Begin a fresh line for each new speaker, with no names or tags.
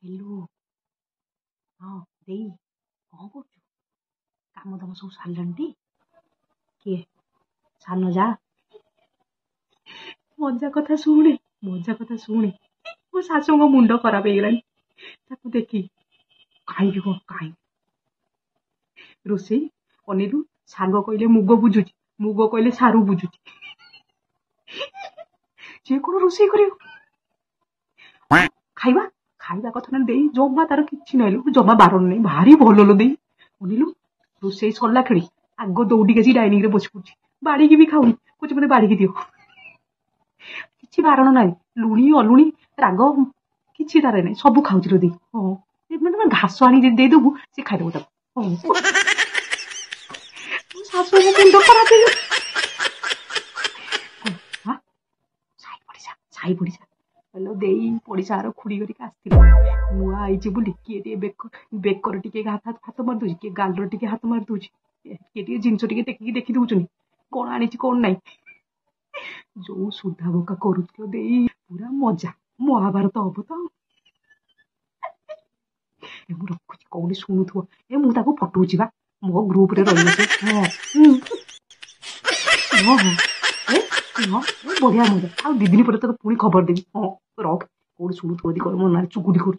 Hello. हाँ देई कौन कर काम दाम सब सारे किए सान जा मजा कथा शुणे मो शाशु मुंड खराब हो गलानी देखी कहीं कहीं रोसे अनिलु साग कहले मुग बुझुची मुग कहले सारू बुझुची जे कौन रोसे कर खाइबा खाइबा कथा ना दे जमा तार कि ना जमा बारण नहीं भारी भल लो दे अनिलु रोसे सरला खेली आग दौड़ी आसी डाइनिंग रे बस पड़ी बाड़ी भी खाऊनी कुछ मत बाड़ी दियो कि बारण ना लुणी अलुणी राग कि तार ना सब खाऊ दी हाँ मैंने घास आनी देदेबू सी खाईदेव शाशु मुंड खराब साई पड़िशा हेलो दे पड़िशार खुड़ी करके आसती नुआ आई बोली किए बेकर टे हाथ मार दूसरी किए गालर टे हाथ मार दूसरी किए जिनस टे टेकिकी देखी दौरान कौन आनी कौन ना जो सुधा बोका कर पूरा मजा महाभारत हम तो रखुची कौन शुणुव मुझे फटोची बा मो ग्रुप रे रही हाँ हाँ हाँ बढ़िया मजा आ 2 दिन पर तो पुणी खबर देवी हाँ रख कौन शुणुव कह मो ना चुगुली कर